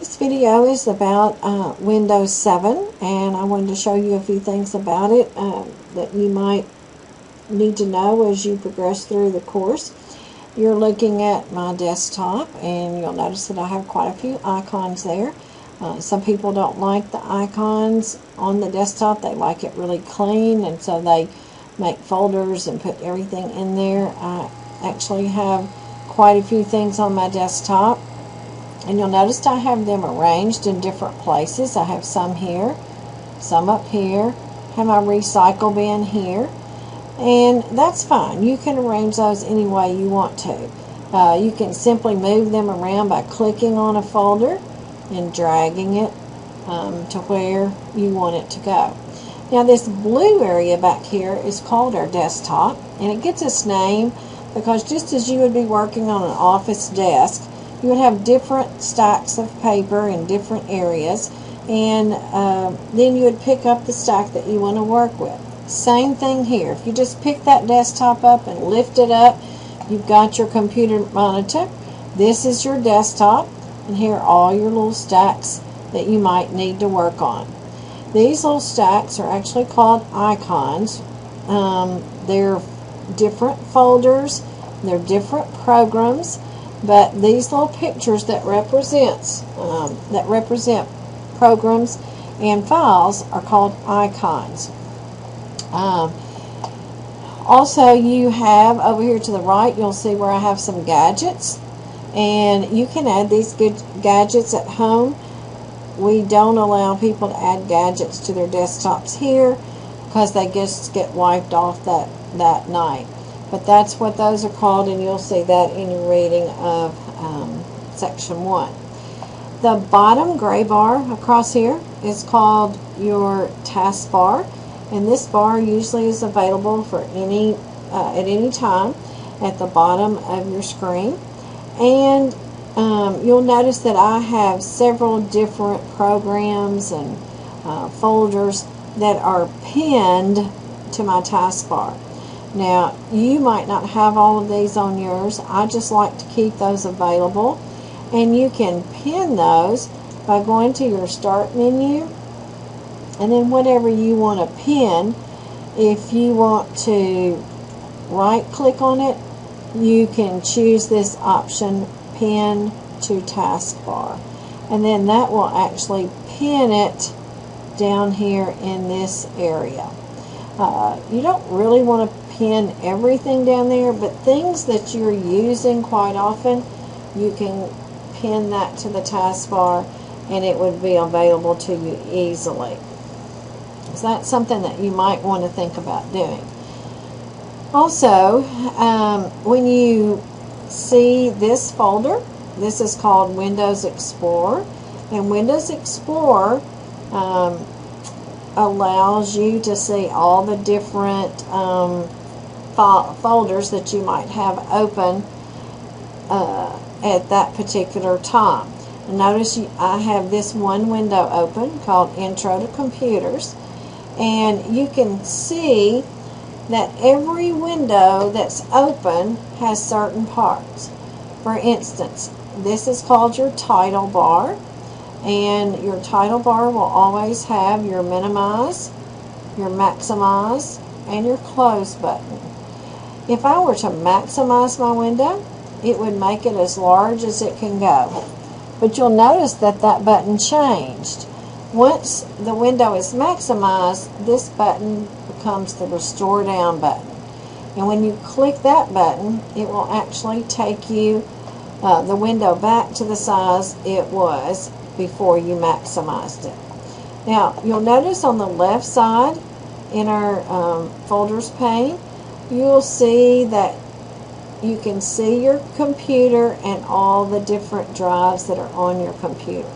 This video is about Windows 7, and I wanted to show you a few things about it that you might need to know as you progress through the course. You're looking at my desktop, and you'll notice that I have quite a few icons there. Some people don't like the icons on the desktop. They like it really clean, and so they make folders and put everything in there. I actually have quite a few things on my desktop. And you'll notice I have them arranged in different places. I have some here, some up here, have my recycle bin here, and that's fine. You can arrange those any way you want to. You can simply move them around by clicking on a folder and dragging it to where you want it to go. Now this blue area back here is called our desktop, and it gets its name because just as you would be working on an office desk, you would have different stacks of paper in different areas, and then you would pick up the stack that you want to work with. Same thing here. If you just pick that desktop up and lift it up, you've got your computer monitor. This is your desktop, and here are all your little stacks that you might need to work on. These little stacks are actually called icons. They're different folders, they're different programs. But these little pictures that represent programs and files are called icons. Also, you have over here to the right, you'll see where I have some gadgets, and you can add these good gadgets at home. We don't allow people to add gadgets to their desktops here because they just get wiped off that night. But that's what those are called, and you'll see that in your reading of section 1. The bottom gray bar across here is called your taskbar, and this bar usually is available for at any time at the bottom of your screen. And you'll notice that I have several different programs and folders that are pinned to my taskbar. Now, you might not have all of these on yours. I just like to keep those available. And you can pin those by going to your Start menu. And then whatever you want to pin, if you want to right-click on it, you can choose this option, Pin to Taskbar. And then that will actually pin it down here in this area. You don't really want to pin everything down there, but things that you're using quite often, you can pin that to the taskbar and it would be available to you easily. So that's something that you might want to think about doing. Also, when you see this folder, this is called Windows Explorer, and Windows Explorer allows you to see all the different folders that you might have open at that particular time. And notice I have this one window open called Intro to Computers, and you can see that every window that's open has certain parts. For instance, this is called your title bar, and your title bar will always have your minimize, your maximize, and your close button. If I were to maximize my window, it would make it as large as it can go. But you'll notice that that button changed. Once the window is maximized, this button becomes the Restore Down button. And when you click that button, it will actually take you the window back to the size it was before you maximized it. Now, you'll notice on the left side in our folders pane, you'll see that you can see your computer and all the different drives that are on your computer.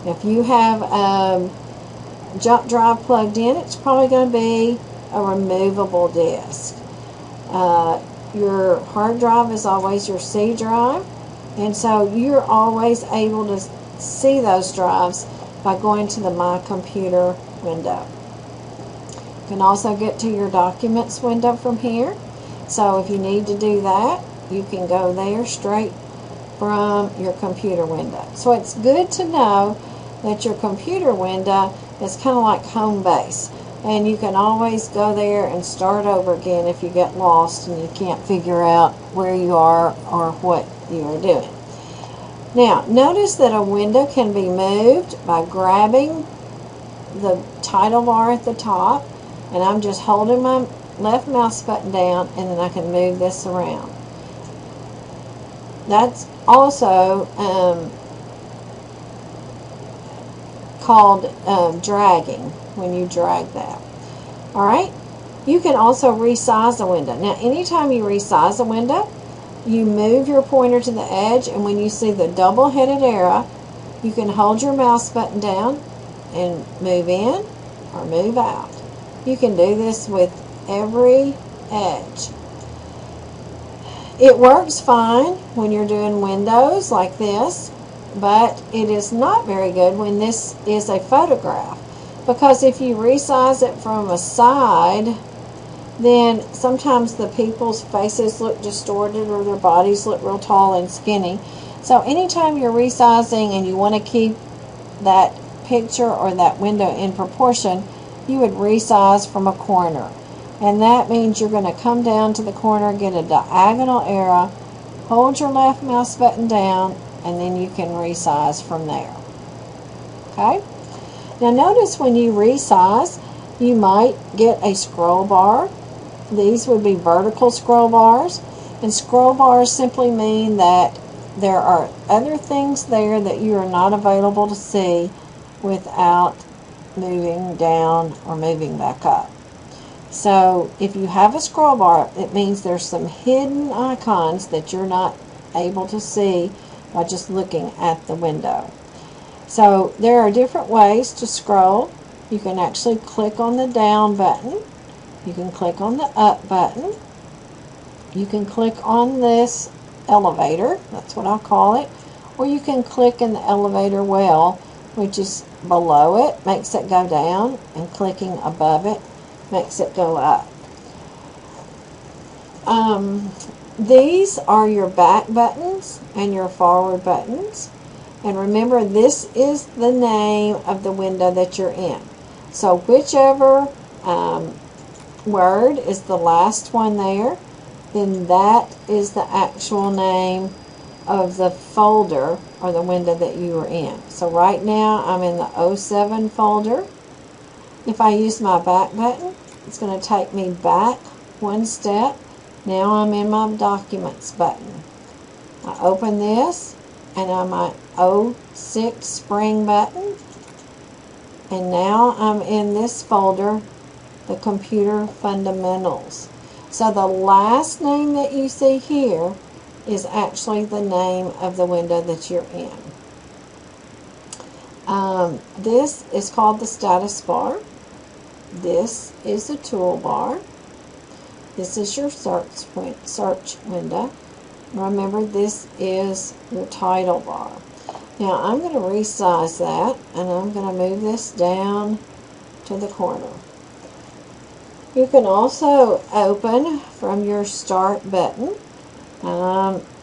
If you have a jump drive plugged in, it's probably going to be a removable disk. Your hard drive is always your C drive, and so you're always able to see those drives by going to the My Computer window. You can also get to your Documents window from here. So if you need to do that, you can go there straight from your computer window. So it's good to know that your computer window is kind of like home base, and you can always go there and start over again if you get lost and you can't figure out where you are or what you are doing. Now, notice that a window can be moved by grabbing the title bar at the top, and I'm just holding my left mouse button down, and then I can move this around. That's also called dragging, when you drag that. Alright, you can also resize the window. Now, anytime you resize a window, you move your pointer to the edge, and when you see the double-headed arrow, you can hold your mouse button down and move in or move out. You can do this with every edge. It works fine when you're doing windows like this, but it is not very good when this is a photograph, because if you resize it from a side, then sometimes the people's faces look distorted or their bodies look real tall and skinny. So anytime you're resizing and you want to keep that picture or that window in proportion, you would resize from a corner. And that means you're going to come down to the corner, get a diagonal arrow, hold your left mouse button down, and then you can resize from there. Okay? Now notice when you resize, you might get a scroll bar. These would be vertical scroll bars. And scroll bars simply mean that there are other things there that you are not available to see without moving down or moving back up. So if you have a scroll bar, it means there's some hidden icons that you're not able to see by just looking at the window. So there are different ways to scroll. You can actually click on the down button. You can click on the up button. You can click on this elevator, that's what I call it, or you can click in the elevator well, which is below it, makes it go down, and clicking above it makes it go up. These are your back buttons and your forward buttons. And remember, this is the name of the window that you're in. So whichever word is the last one there, then that is the actual name of the folder or the window that you are in. So right now I'm in the 07 folder. If I use my back button, it's going to take me back one step. Now I'm in my Documents button. I open this, and I'm at 06 Spring button. And now I'm in this folder, the Computer Fundamentals. So the last name that you see here is actually the name of the window that you're in. This is called the status bar. This is the toolbar. This is your search window. Remember, this is your title bar. Now I'm going to resize that, and I'm going to move this down to the corner. You can also open from your Start button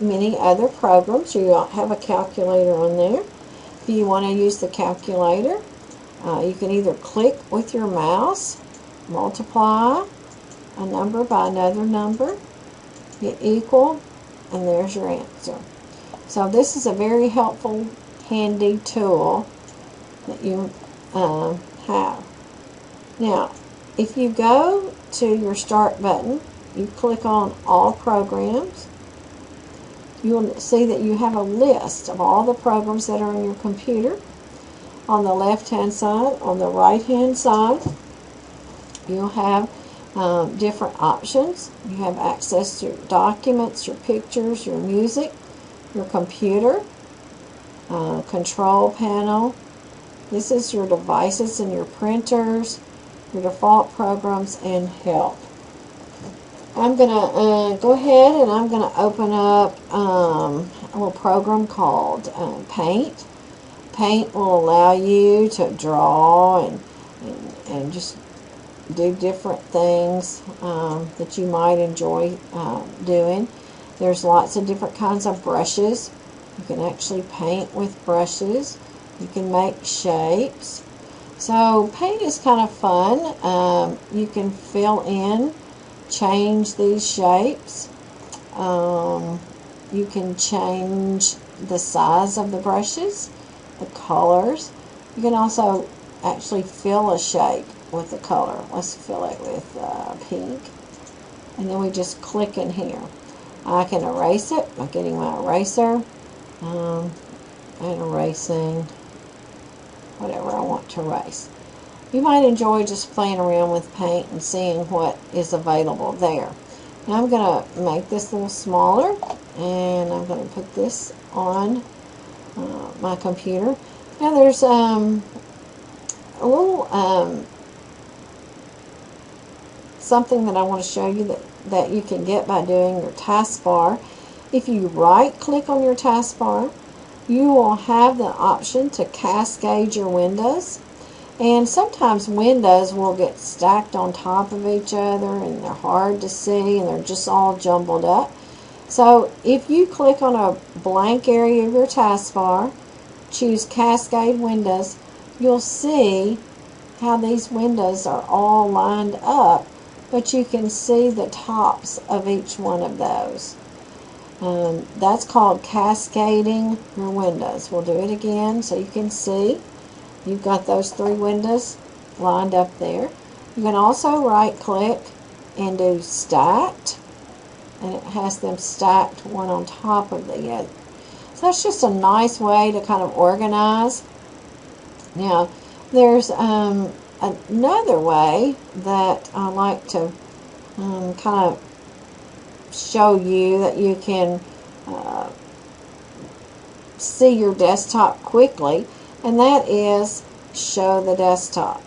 many other programs. You have a calculator on there. If you want to use the calculator, you can either click with your mouse, multiply a number by another number, hit equal, and there's your answer. So this is a very helpful, handy tool that you have. Now, if you go to your Start button, you click on All Programs, you will see that you have a list of all the programs that are on your computer. On the left-hand side, on the right-hand side, you'll have different options. You have access to your documents, your pictures, your music, your computer, control panel. This is your devices and your printers, your default programs, and help. I'm going to go ahead and I'm going to open up a little program called Paint. Paint will allow you to draw and just do different things that you might enjoy doing. There's lots of different kinds of brushes You can actually paint with brushes. You can make shapes. So paint is kind of fun. You can fill in, change these shapes. You can change the size of the brushes, the colors. You can also actually fill a shape with the color. Let's fill it with pink. And then we just click in here. I can erase it by getting my eraser and erasing whatever I want to erase. You might enjoy just playing around with paint and seeing what is available there. Now I'm going to make this a little smaller, and I'm going to put this on my computer. Now there's a little something that I want to show you that you can get by doing your taskbar. If you right click on your taskbar, you will have the option to cascade your windows. And sometimes windows will get stacked on top of each other and they're hard to see and they're just all jumbled up. So if you click on a blank area of your taskbar, choose Cascade Windows, you'll see how these windows are all lined up, but you can see the tops of each one of those. That's called cascading your windows. We'll do it again so you can see. You've got those three windows lined up there. You can also right click and do stacked, and it has them stacked one on top of the other. So that's just a nice way to kind of organize. Now there's another way that I like to kind of show you that you can see your desktop quickly, and that is show the desktop.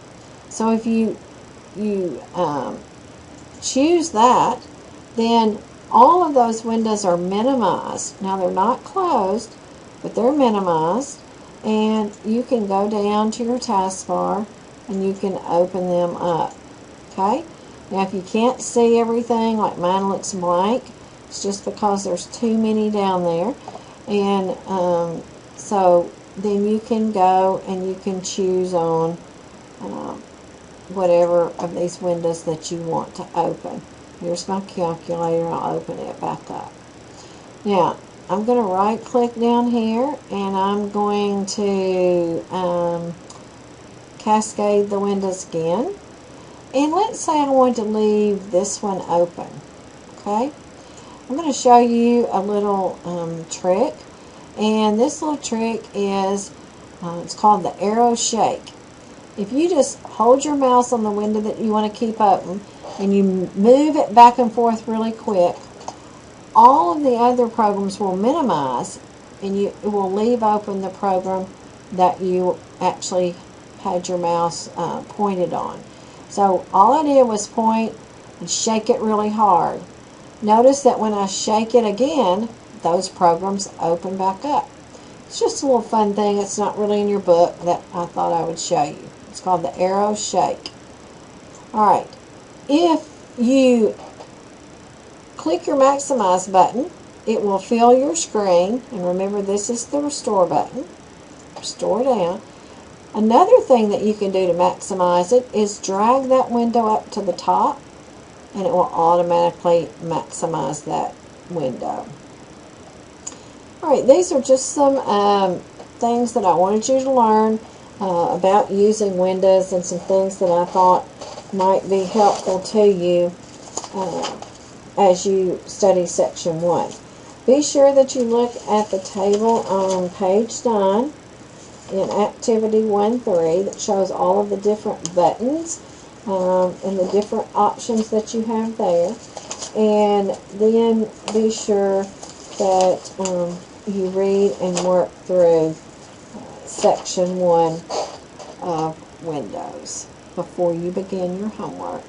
So if you choose that, then all of those windows are minimized. Now they're not closed, but they're minimized, and you can go down to your taskbar and you can open them up. Okay? Now if you can't see everything, like mine looks blank, it's just because there's too many down there. And so then you can go and you can choose on whatever of these windows that you want to open. Here's my calculator. I'll open it back up. Now I'm going to right click down here and I'm going to cascade the windows again. And let's say I want to leave this one open. Okay? I'm going to show you a little trick. And this little trick is, it's called the arrow shake. If you just hold your mouse on the window that you want to keep open and you move it back and forth really quick, all of the other programs will minimize and it will leave open the program that you actually had your mouse pointed on. So all I did was point and shake it really hard. Notice that when I shake it again, those programs open back up. It's just a little fun thing. It's not really in your book that I thought I would show you. It's called the arrow shake. Alright, if you click your maximize button, it will fill your screen. And remember, this is the restore button. Restore down. Another thing that you can do to maximize it is drag that window up to the top, and it will automatically maximize that window. Alright, these are just some things that I wanted you to learn about using windows, and some things that I thought might be helpful to you as you study section 1. Be sure that you look at the table on page 9 in activity 1-3 that shows all of the different buttons and the different options that you have there. And then be sure that you read and work through section 1 of Windows before you begin your homework.